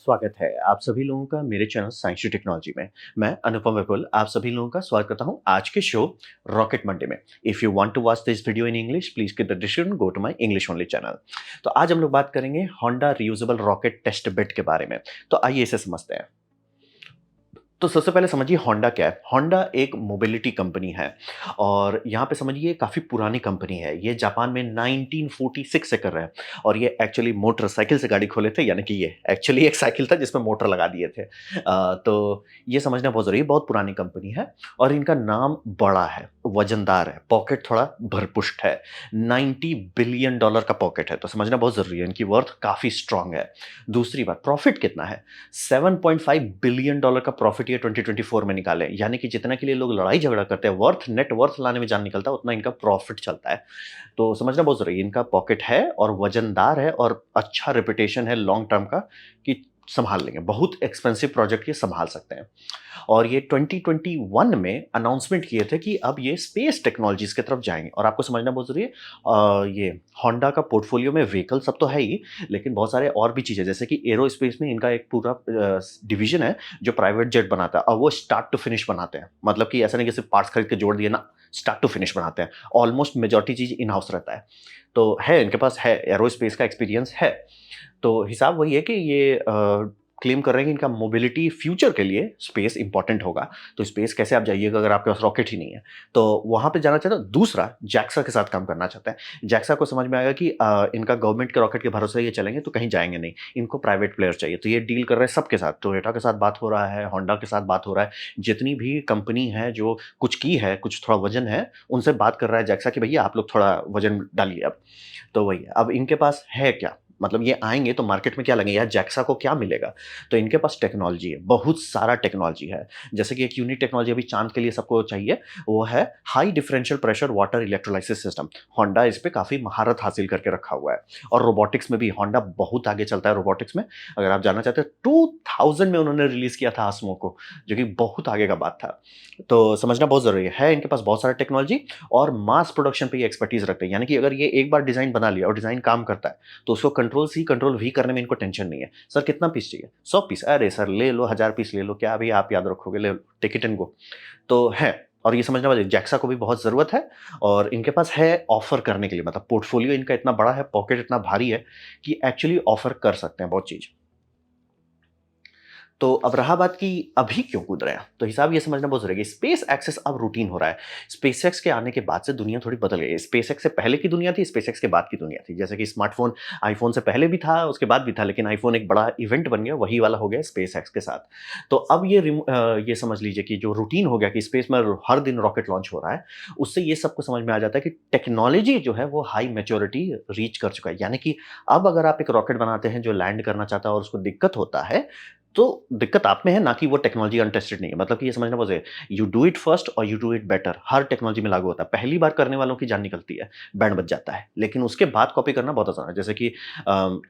स्वागत है आप सभी लोगों का मेरे चैनल साइंस टेक्नोलॉजी में। मैं अनुपम विपुल आप सभी लोगों का स्वागत करता हूं आज के शो रॉकेट मंडे में। If you want to watch this video in English please keep the description go to my English only channel. तो आज हम लोग बात करेंगे Honda reusable rocket test bed के बारे में। तो आइए इसे समझते हैं। तो सबसे पहले समझिए होंडा क्या है। होंडा एक मोबिलिटी कंपनी है और यहाँ पे समझिए काफ़ी पुरानी कंपनी है। ये जापान में 1946 से कर रहे हैं और ये एक्चुअली मोटरसाइकिल से गाड़ी खोले थे, यानी कि ये एक्चुअली एक साइकिल था जिसमें मोटर लगा दिए थे। तो ये समझना बहुत ज़रूरी है, बहुत पुरानी कंपनी है और इनका नाम बड़ा है, वजनदार है, पॉकेट थोड़ा भरपुष्ट है। $90 बिलियन का पॉकेट है, तो समझना बहुत ज़रूरी है। इनकी वर्थ काफ़ी स्ट्रांग है। दूसरी बात, प्रॉफिट कितना है? $7.5 बिलियन का प्रॉफिट ये 2024 में निकाले, यानी कि जितना के लिए लोग लड़ाई झगड़ा करते हैं, वर्थ नेट वर्थ लाने में जान निकलता है, उतना इनका प्रॉफिट चलता है। तो समझना बहुत जरूरी है। इनका पॉकेट है और वजनदार है और अच्छा रेपुटेशन है लॉन्ग टर्म का कि संभाल लेंगे, बहुत एक्सपेंसिव प्रोजेक्ट ये संभाल सकते हैं। और ये 2021 में अनाउंसमेंट किए थे कि अब ये स्पेस टेक्नोलॉजीज की तरफ जाएंगे। और आपको समझना बहुत जरूरी है, ये होंडा का पोर्टफोलियो में व्हीकल सब तो है ही, लेकिन बहुत सारे और भी चीजें, जैसे कि एरोस्पेस में इनका एक पूरा डिवीजन है जो प्राइवेट जेट बनाता है और वो स्टार्ट टू फिनिश बनाते हैं। मतलब कि ऐसा नहीं कि सिर्फ पार्ट्स खरीद के जोड़ दिए ना, स्टार्ट टू फिनिश बनाते हैं। ऑलमोस्ट मेजॉरिटी चीज इन हाउस रहता है। तो है इनके पास, है एरोस्पेस का एक्सपीरियंस है। तो हिसाब वही है कि ये क्लेम कर रहे हैं कि इनका मोबिलिटी फ्यूचर के लिए स्पेस इंपॉर्टेंट होगा। तो स्पेस कैसे आप जाइएगा अगर आपके पास रॉकेट ही नहीं है? तो वहां पे जाना चाहते हैं। दूसरा, जैक्सा के साथ काम करना चाहते हैं। जैक्सा को समझ में आएगा कि इनका गवर्नमेंट के रॉकेट के भरोसे ये चलेंगे तो कहीं जाएंगे नहीं, इनको प्राइवेट प्लेयर चाहिए। तो ये डील कर रहे हैं सबके साथ। टोयोटा के साथ बात हो रहा है, होंडा के साथ बात हो रहा है, जितनी भी कंपनी है जो कुछ की है, कुछ थोड़ा वजन है, उनसे बात कर रहा है जैक्सा कि भैया आप लोग थोड़ा वजन डालिए अब। तो वही है। अब इनके पास है क्या, मतलब ये आएंगे तो मार्केट में क्या लगेगा, यार जैक्सा को क्या मिलेगा? तो इनके पास टेक्नोलॉजी है, बहुत सारा टेक्नोलॉजी है। जैसे कि एक यूनिक टेक्नोलॉजी अभी चांद के लिए सबको चाहिए, वो है high differential pressure water electrolysis system. Honda इस पे काफी महारत हासिल करके रखा हुआ है। और रोबोटिक्स में भी होंडा बहुत आगे चलता है। रोबोटिक्स में अगर आप जानना चाहते हैं, 2000 में उन्होंने रिलीज किया था आसमो को, जो कि बहुत आगे का बात था। तो समझना बहुत जरूरी है इनके पास बहुत सारा टेक्नोलॉजी और मास प्रोडक्शन पे एक्सपर्टीज रखते हैं। यानी कि अगर ये एक बार डिजाइन बना लिया और डिजाइन काम करता है तो उसको कंट्रोल सी कंट्रोल भी करने में इनको टेंशन नहीं है। सर कितना पीस चाहिए? 100 पीस? अरे सर ले लो, 1000 पीस ले लो, क्या अभी आप याद रखोगे, ले लो, टेक इट एंड गो। तो है। और ये समझना चाहिए जैक्सा को भी बहुत जरूरत है और इनके पास है ऑफर करने के लिए। मतलब पोर्टफोलियो इनका इतना बड़ा है, पॉकेट इतना भारी है कि एक्चुअली ऑफर कर सकते हैं बहुत चीज। तो अब रहा बात कि अभी क्यों कूद रहे हैं, तो हिसाब ये समझना बहुत जरूरी है। स्पेस एक्सेस अब रूटीन हो रहा है। स्पेस एक्स के आने के बाद से दुनिया थोड़ी बदल गई है। स्पेस एक्स से पहले की दुनिया थी, स्पेस एक्स के बाद की दुनिया थी। जैसे कि स्मार्टफोन आईफोन से पहले भी था, उसके बाद भी था, लेकिन आईफोन एक बड़ा इवेंट बन गया, वही वाला हो गया स्पेस एक्स के साथ। तो अब ये समझ लीजिए कि जो रूटीन हो गया कि स्पेस में हर दिन रॉकेट लॉन्च हो रहा है, उससे ये सबको समझ में आ जाता है कि टेक्नोलॉजी जो है वो हाई मेच्योरिटी रीच कर चुका है। यानी कि अब अगर आप एक रॉकेट बनाते हैं जो लैंड करना चाहता है और उसको दिक्कत होता है, तो दिक्कत आप में है, ना कि वो टेक्नोलॉजी अनटेस्टेड नहीं है। मतलब कि ये समझना बहुत है, यू डू इट फर्स्ट और you do it better, her technology में लागू होता है। पहली बार करने वालों की जान निकलती है, बैंड बज जाता है, लेकिन उसके बाद कॉपी करना बहुत आसान है। जैसे कि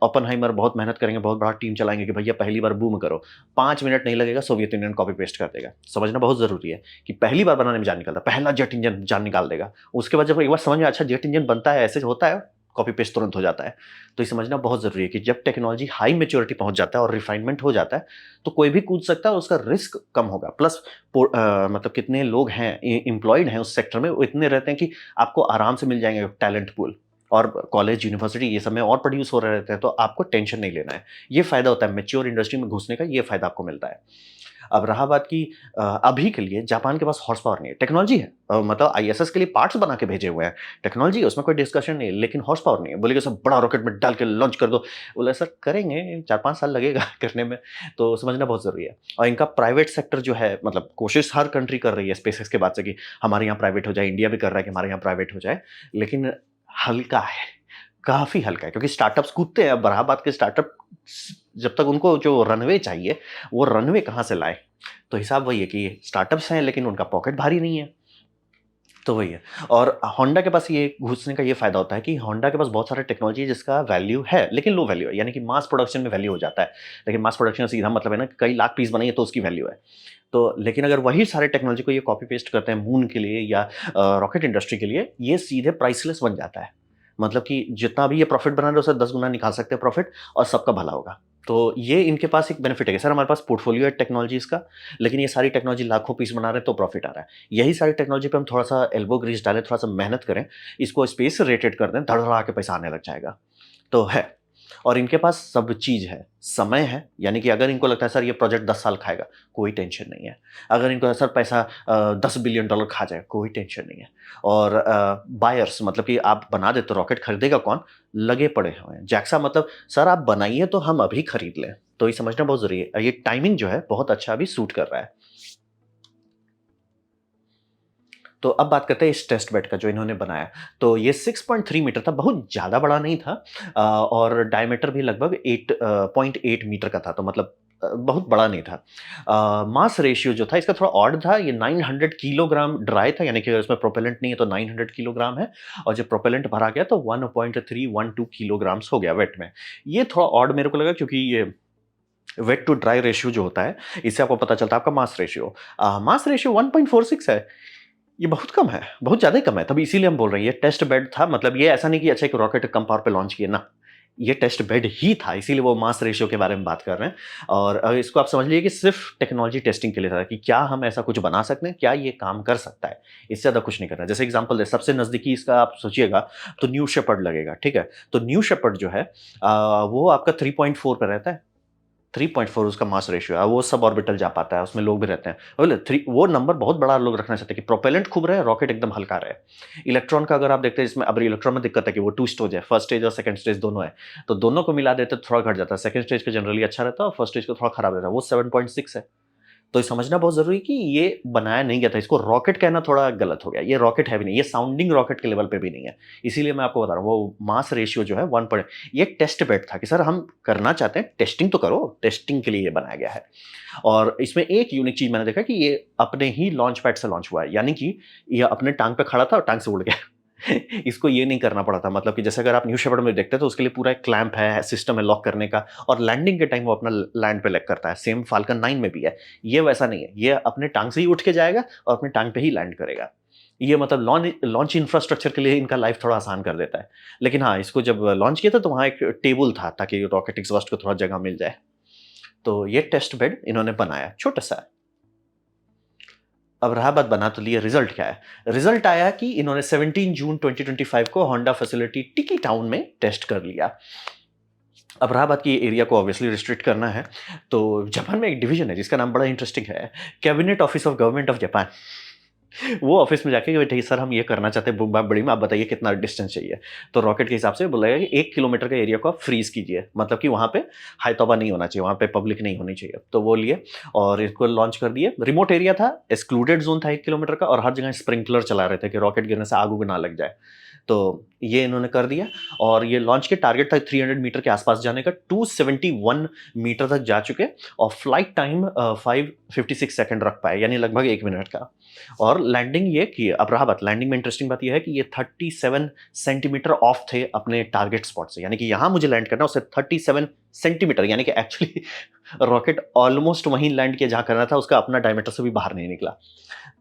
ओपनहाइमर बहुत मेहनत करेंगे, बहुत बड़ा टीम चलाएंगे कि भैया पहली बार बूम करो, 5 मिनट नहीं लगेगा, सोवियत यूनियन कॉपी पेस्ट कर देगा। समझना बहुत जरूरी है कि पहली बार बनाने में जान निकलता है, पहला जेट इंजन जान निकाल देगा। उसके बाद जब एक बार समझ में अच्छा जेट इंजन बनता है, ऐसे होता है, कॉपी पेस्ट तुरंत हो जाता है। तो ये समझना बहुत जरूरी है कि जब टेक्नोलॉजी हाई मेच्योरिटी पहुंच जाता है और रिफाइनमेंट हो जाता है, तो कोई भी कूद सकता है और उसका रिस्क कम होगा। प्लस मतलब कितने लोग हैं एम्प्लॉयड हैं उस सेक्टर में, वो इतने रहते हैं कि आपको आराम से मिल जाएंगे टैलेंट पूल। और कॉलेज यूनिवर्सिटी ये सब में और प्रोड्यूस हो रहे रहते हैं, तो आपको टेंशन नहीं लेना है। ये फायदा होता है मेच्योर इंडस्ट्री में घुसने का, ये फायदा आपको मिलता है। अब रहा बात कि अभी के लिए जापान के पास हॉर्स पावर नहीं है, टेक्नोलॉजी है। मतलब आईएसएस के लिए पार्ट्स बना के भेजे हुए हैं, टेक्नोलॉजी है, उसमें कोई डिस्कशन नहीं है, लेकिन हॉर्स पावर नहीं है। बोलेगे सब बड़ा रॉकेट में डाल के लॉन्च कर दो, बोले सर करेंगे, 4-5 साल लगेगा करने में। तो समझना बहुत जरूरी है। और इनका प्राइवेट सेक्टर जो है, मतलब कोशिश हर कंट्री कर रही है स्पेसएक्स के बाद से कि हमारे यहाँ प्राइवेट हो जाए। इंडिया भी कर रहा है कि हमारे यहाँ प्राइवेट हो जाए, लेकिन हल्का है, काफी हल्का है, क्योंकि स्टार्टअप्स कूदते हैं। अब रहा बात के स्टार्टअप, जब तक उनको जो रनवे चाहिए, वो रनवे कहाँ से लाए? तो हिसाब वही है कि स्टार्टअप्स हैं लेकिन उनका पॉकेट भारी नहीं है। तो वही है। और होंडा के पास ये घुसने का ये फायदा होता है कि होंडा के पास बहुत सारा टेक्नोलॉजी है जिसका वैल्यू है, लेकिन लो वैल्यू है। यानी कि मास प्रोडक्शन में वैल्यू हो जाता है, लेकिन मास प्रोडक्शन का सीधा मतलब है ना, कई लाख पीस बनाइए तो उसकी वैल्यू है। तो लेकिन अगर वही सारे टेक्नोलॉजी को ये कॉपी पेस्ट करते हैं मून के लिए या रॉकेट इंडस्ट्री के लिए, ये सीधे प्राइसलेस बन जाता है। मतलब कि जितना भी ये प्रॉफिट बना रहे हो, उससे 10 गुना निकाल सकते हैं प्रॉफिट और सबका भला होगा। तो ये इनके पास एक बेनिफिट है कि सर हमारे पास पोर्टफोलियो है टेक्नोलॉजीज़ का, लेकिन ये सारी टेक्नोलॉजी लाखों पीस बना रहे हैं तो प्रॉफिट आ रहा है। यही सारी टेक्नोलॉजी पे हम थोड़ा-सा एल्बो ग्रीस डालें, थोड़ा-सा मेहनत करें, इसको स्पेस रेटेड कर दें, धड़धड़ा के पैसा आने लग जाएगा। तो है। और इनके पास सब चीज़ है, समय है, यानी कि अगर इनको लगता है सर ये प्रोजेक्ट 10 साल खाएगा, कोई टेंशन नहीं है। अगर इनको सर पैसा $10 बिलियन खा जाए, कोई टेंशन नहीं है। और बायर्स मतलब कि आप बना देते हो, रॉकेट खरीदेगा कौन? लगे पड़े हुए हैं। जैक्सा मतलब सर आप बनाइए तो हम अभी खरीद लें। तो ये समझना बहुत ज़रूरी है। ये टाइमिंग जो है बहुत अच्छा अभी सूट कर रहा है। तो अब बात करते हैं इस टेस्ट बेड का जो इन्होंने बनाया। तो ये 6.3 मीटर था, बहुत ज़्यादा बड़ा नहीं था और डायमीटर भी लगभग 0.8 मीटर का था, तो मतलब बहुत बड़ा नहीं था। मास रेशियो जो था इसका थोड़ा ऑड था, ये 900 किलोग्राम ड्राई था, यानी कि अगर इसमें प्रोपेलेंट नहीं है तो 900 किलोग्राम है और जब प्रोपेलेंट भरा गया तो 1.312 किलोग्राम्स हो गया वेट में। ये थोड़ा ऑड मेरे को लगा क्योंकि ये वेट टू ड्राई रेशियो जो होता है, इससे आपको पता चलता है आपका मास रेशियो 1.46 है। ये बहुत कम है, बहुत ज़्यादा ही कम है, तभी इसीलिए हम बोल रहे हैं ये टेस्ट बेड था, मतलब ये ऐसा नहीं कि अच्छा एक रॉकेट कम पावर पे लॉन्च किया ना, ये टेस्ट बेड ही था, इसीलिए वो मास रेशियो के बारे में बात कर रहे हैं। और इसको आप समझ लीजिए कि सिर्फ टेक्नोलॉजी टेस्टिंग के लिए था कि क्या हम ऐसा कुछ बना सकते हैं, क्या ये काम कर सकता है, इससे ज़्यादा कुछ नहीं करना है। जैसे एग्जांपल दे, सबसे नज़दीकी इसका आप सोचिएगा तो न्यू शेपर्ड लगेगा, ठीक है? तो न्यू शेपर्ड जो है वो आपका 3.4 पे रहता है। 3.4 उसका मास रेशियो है, वो सब ऑर्बिटल जा पाता है, उसमें लोग भी रहते हैं। बोले 3 वो नंबर बहुत बड़ा लोग रखना चाहते हैं कि प्रोपेलेंट खूब रहे, रॉकेट एकदम हल्का रहे। इलेक्ट्रॉन का अगर आप देखते हैं इसमें, अब इलेक्ट्रॉन में दिक्कत है कि वो 2 स्टेज है, फर्स्ट स्टेज और सेकंड स्टेज दोनों है। तो दोनों को मिला देते तो थोड़ा घट जाता है, सेकंड स्टेज का जनरली अच्छा रहता है और फर्स्ट स्टेज का थोड़ा खराब रहता है, वो 7.6 है। तो ये समझना बहुत ज़रूरी है कि ये बनाया नहीं गया था, इसको रॉकेट कहना थोड़ा गलत हो गया। ये रॉकेट है भी नहीं, ये साउंडिंग रॉकेट के लेवल पे भी नहीं है। इसीलिए मैं आपको बता रहा हूँ, वो मास रेशियो जो है 1 पॉइंट, ये टेस्ट बेड था कि सर हम करना चाहते हैं, टेस्टिंग तो करो, टेस्टिंग के लिए ये बनाया गया है। और इसमें एक यूनिक चीज़ मैंने देखा कि ये अपने ही लॉन्च पैड से लॉन्च हुआ है, यानी कि ये अपने टाँग पे खड़ा था और टाँग से उड़ गया। इसको ये नहीं करना पड़ा था, मतलब कि जैसे अगर आप न्यू शेपर्ड में देखते हैं तो उसके लिए पूरा एक क्लैंप है, सिस्टम है लॉक करने का और लैंडिंग के टाइम वो अपना लैंड पे लैग करता है। सेम फाल्कन 9 में भी है। ये वैसा नहीं है, ये अपने टांग से ही उठ के जाएगा और अपने टांग पे ही लैंड करेगा। ये मतलब लॉन्च इंफ्रास्ट्रक्चर के लिए इनका लाइफ थोड़ा आसान कर देता है। लेकिन हाँ, इसको जब लॉन्च किया था तो वहाँ एक टेबल था ताकि रॉकेट एग्जॉस्ट को थोड़ा जगह मिल जाए। तो ये टेस्ट बेड इन्होंने बनाया, छोटा-सा। अब रहा बात बना तो लिया, रिजल्ट क्या है? रिजल्ट आया कि इन्होंने 17 जून 2025 को होंडा फैसिलिटी टिकी टाउन में टेस्ट कर लिया। अब रहा बात कि एरिया को ऑब्वियसली रिस्ट्रिक्ट करना है, तो जापान में एक डिवीजन है जिसका नाम बड़ा इंटरेस्टिंग है, cabinet office of government of Japan. वो ऑफिस में जाके कि बेटा सर हम ये करना चाहते हैं बुम्बा बड़ी में, आप बताइए कितना डिस्टेंस चाहिए। तो रॉकेट के हिसाब से बोला गया कि 1 किलोमीटर का एरिया को आप फ्रीज कीजिए, मतलब कि वहाँ पे हाई तौबा नहीं होना चाहिए, वहाँ पे पब्लिक नहीं होनी चाहिए। तो वो लिए और इसको लॉन्च कर दिए। रिमोट एरिया था, एक्सक्लूडेड जोन था 1 किलोमीटर का, और हर जगह स्प्रिंकलर चला रहे थे कि रॉकेट गिरने से आग उग ना लग जाए। तो ये इन्होंने कर दिया और ये लॉन्च के टारगेट था 300 मीटर के आसपास जाने का, 271 मीटर तक जा चुके और फ्लाइट टाइम 556 सेकंड रख पाए, यानी लगभग 1 मिनट का। और लैंडिंग ये की, अब रहा बात लैंडिंग में, इंटरेस्टिंग बात यह है कि ये 37 सेंटीमीटर ऑफ थे अपने टारगेट स्पॉट से, यानी कि यहां मुझे लैंड करना, उससे 37 सेंटीमीटर, यानी कि एक्चुअली रॉकेट ऑलमोस्ट वहीं लैंड किया जहां करना था, उसका अपना डायमीटर से भी बाहर नहीं निकला।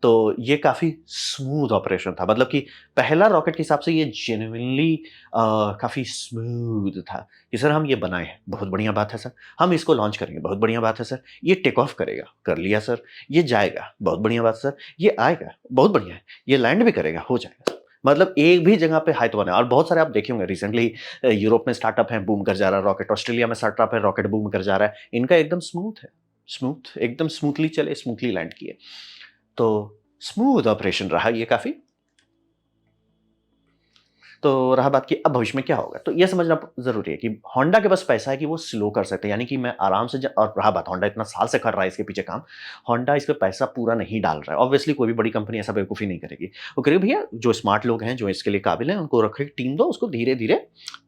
तो ये काफ़ी स्मूथ ऑपरेशन था, मतलब कि पहला रॉकेट के हिसाब से ये जेन्युइनली काफ़ी स्मूथ था कि सर हम ये बनाए हैं, बहुत बढ़िया बात है सर, हम इसको लॉन्च करेंगे, बहुत बढ़िया बात है सर, ये टेक ऑफ करेगा, कर लिया सर, ये जाएगा, बहुत बढ़िया बात है सर, ये आएगा, बहुत बढ़िया है, ये लैंड भी करेगा, हो जाएगा। मतलब एक भी जगह पे हाई तो बना, और बहुत सारे आप देखे होंगे रिसेंटली यूरोप में स्टार्टअप है, बूम कर जा रहा है रॉकेट, ऑस्ट्रेलिया में स्टार्टअप है, रॉकेट बूम कर जा रहा है, इनका एकदम स्मूथ है, स्मूथ एकदम स्मूथली चले, स्मूथली लैंड किए। तो स्मूथ ऑपरेशन रहा ये काफ़ी। तो रहा बात कि अब भविष्य में क्या होगा, तो ये समझना ज़रूरी है कि होंडा के पास पैसा है कि वो स्लो कर सकते हैं, यानी कि मैं आराम से और रहा बात होंडा इतना साल से कर रहा है इसके पीछे काम, होंडा इस पे पैसा पूरा नहीं डाल रहा है। ऑब्वियसली कोई भी बड़ी कंपनी ऐसा बेवकूफ़ी नहीं करेगी। वो करेगी भैया जो स्मार्ट लोग हैं, जो इसके लिए काबिल हैं, उनको रखो, एक टीम दो, उसको धीरे-धीरे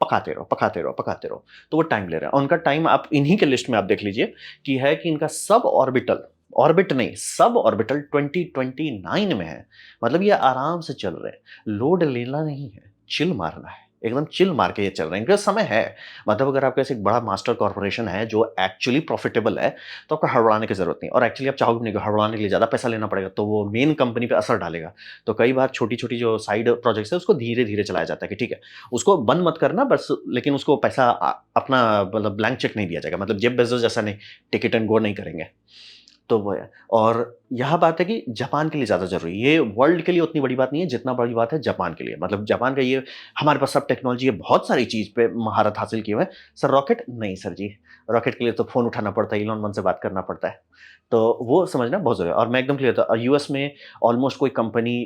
पकाते रहो, पकाते रहो, पकाते रहो। तो वो टाइम ले रहा है, और उनका टाइम आप इन्हीं के लिस्ट में आप देख लीजिए कि है कि इनका सब ऑर्बिटल, ऑर्बिट नहीं, सब ऑर्बिटल 2029 में है। मतलब ये आराम से चल रहे हैं, लोड लेना नहीं है, चिल मारना है। एकदम चिल मार के ये चल रहे हैं, इनके पास समय है। मतलब अगर आपके पास एक बड़ा मास्टर कॉर्पोरेशन है जो एक्चुअली प्रॉफिटेबल है, तो आपको हड़बड़ाने की ज़रूरत नहीं और एक्चुअली आप चाहोगे भी नहीं कि हड़बड़ाने के लिए ज़्यादा पैसा लेना पड़ेगा, तो वो मेन कंपनी पे असर डालेगा। तो कई बार छोटी-छोटी जो साइड प्रोजेक्ट्स है, उसको धीरे-धीरे चलाया जाता है कि ठीक है, उसको बंद मत करना बस, लेकिन उसको पैसा अपना मतलब ब्लैंक चेक नहीं दिया जाएगा, मतलब जेफ बेज़ोस जैसा नहीं, टेक इट एंड गो नहीं करेंगे। तो वो है। और यह बात है कि जापान के लिए ज़्यादा ज़रूरी है। ये वर्ल्ड के लिए उतनी बड़ी बात नहीं है, जितना बड़ी बात है जापान के लिए। मतलब जापान का ये हमारे पास सब टेक्नोलॉजी है, बहुत सारी चीज़ पे महारत हासिल किए हुए हैं। Sir rocket? नहीं सर जी। रॉकेट के लिए तो फ़ोन उठाना पड़ता है, इलॉन मस्क से बात करना पड़ता है। तो वो समझना बहुत ज़रूरी है और मैं एकदम क्लियर था यूएस में ऑलमोस्ट कोई कंपनी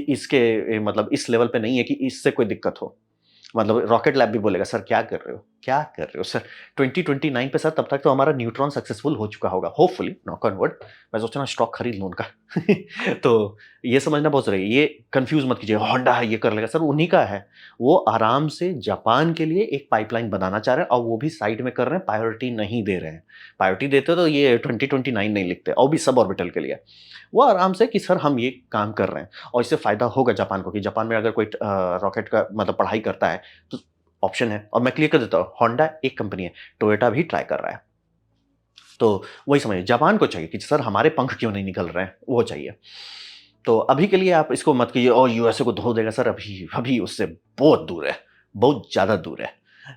इसके मतलब इस लेवल पे नहीं है कि इससे कोई दिक्कत हो। मतलब रॉकेट लैब भी बोलेगा, "सर क्या कर रहे हो? क्या कर रहे हो सर? 2029 पे सर तब तक तो हमारा न्यूट्रॉन सक्सेसफुल हो चुका होगा, होपफुली, नॉक ऑन वुड।" मैं सोच रहा हूँ स्टॉक खरीद लूँ उनका। तो ये समझना बहुत ज़रूरी है। ये कन्फ्यूज़ मत कीजिए, होंडा है, ये कर लेगा, सर उन्हीं का है। वो आराम से जापान के लिए एक पाइपलाइन बनाना चाह रहे हैं और वो भी साइड में कर रहे हैं, प्रायोरिटी नहीं दे रहे हैं। प्रायोरिटी देते तो ये 2029 नहीं लिखते और भी सब ऑर्बिटल के लिए। वो आराम से कि सर हम ये काम कर रहे हैं और इससे फ़ायदा होगा जापान को कि जापान में अगर कोई रॉकेट का मतलब पढ़ाई करता है, तो ऑप्शन है और मैं क्लियर कर देता हूँ, होंडा एक कंपनी है, टोयोटा भी ट्राई कर रहा है। तो वही समझिए, जापान को चाहिए कि सर हमारे पंख क्यों नहीं निकल रहे हैं, वो चाहिए। तो अभी के लिए आप इसको मत कीजिए ओह! यूएसए को धो देगा सर अभी अभी उससे बहुत दूर है, बहुत ज़्यादा दूर है।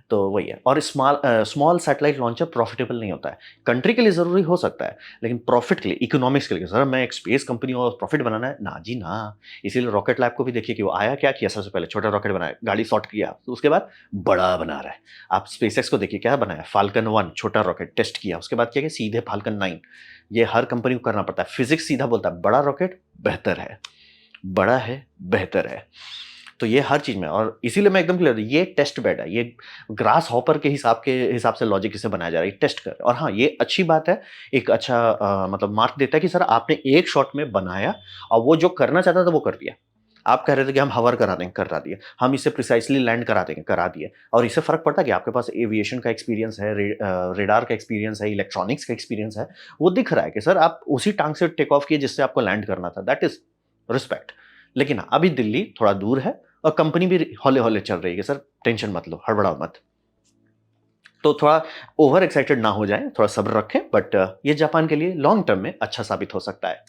तो वही है और स्मॉल सैटेलाइट लॉन्चर प्रॉफिटेबल नहीं होता है। कंट्री के लिए ज़रूरी हो सकता है, लेकिन प्रॉफिट के लिए, इकोनॉमिक्स के लिए सर मैं एक स्पेस कंपनी हूँ और प्रॉफिट बनाना है, ना जी ना। इसीलिए रॉकेट लैब को भी देखिए कि वो आया क्या किया सबसे पहले छोटा रॉकेट बनाया, गाड़ी सॉर्ट किया, तो उसके बाद बड़ा बना रहा है। आप स्पेसएक्स को देखिए क्या बनाया, फाल्कन 1 छोटा रॉकेट टेस्ट किया, उसके बाद क्या किया सीधे फाल्कन 9। ये हर कंपनी को करना पड़ता है। फिज़िक्स सीधा बोलता है बड़ा रॉकेट बेहतर है। बड़ा है, बेहतर है। तो ये हर चीज़ में और इसीलिए मैं एकदम क्लियर हूँ, ये टेस्ट बेड है, ये ग्रास हॉपर के हिसाब से लॉजिक इसे बनाया जा रहा है, ये टेस्ट कर और हाँ, ये अच्छी बात है, एक अच्छा मतलब मार्क देता है कि सर आपने एक शॉट में बनाया और वो जो करना चाहता था वो कर दिया। आप कह रहे थे कि हम हॉवर करा देंगे, करा दिए। हम इसे प्रिसाइज़ली लैंड करा देंगे, करा दिए और इससे फ़र्क पड़ता है कि आपके पास एविएशन का एक्सपीरियंस है, रेडार का एक्सपीरियंस है, इलेक्ट्रॉनिक्स का एक्सपीरियंस है। वो दिख रहा है कि सर आप उसी टाँग से टेक ऑफ किए जिससे आपको लैंड करना था, दैट इज़ रिस्पेक्ट। लेकिन हाँ, अभी दिल्ली थोड़ा दूर है और कंपनी भी हौले-हौले चल रही है, सर टेंशन मत लो, हड़बड़ाओ मत। तो थोड़ा ओवर एक्साइटेड ना हो जाएँ, थोड़ा सब्र रखें बट ये जापान के लिए लॉन्ग टर्म में अच्छा साबित हो सकता है।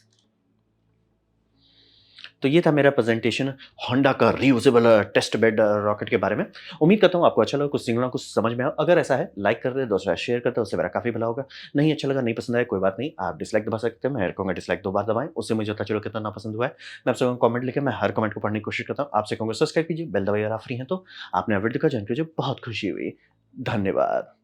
तो ये था मेरा प्रेज़ेंटेशन होंडा का रीयूजेबल टेस्ट बेड रॉकेट के बारे में। उम्मीद करता हूँ आपको अच्छा लगा, कुछ सीखना, कुछ समझ में आया। अगर ऐसा है लाइक कर दें, दोस्तों के साथ शेयर कर दें, उससे मेरा काफ़ी भला होगा। नहीं अच्छा लगा, नहीं पसंद आया, कोई बात नहीं, आप डिसलाइक दबा सकते हैं। मैं कहूँगा डिसलाइक 2 बार दबाएँ, उससे मुझे पता चलेगा कितना नापसंद हुआ है। मैं आपसे कहूँगा कमेंट लिखें, मैं हर कमेंट को पढ़ने की कोशिश करता हूँ। आपसे कहूँगा सब्सक्राइब कीजिए, बेल दबाइए अगर आप फ्री हैं तो। आपने वीडियो देखा जानकर मुझे बहुत खुशी हुई। धन्यवाद।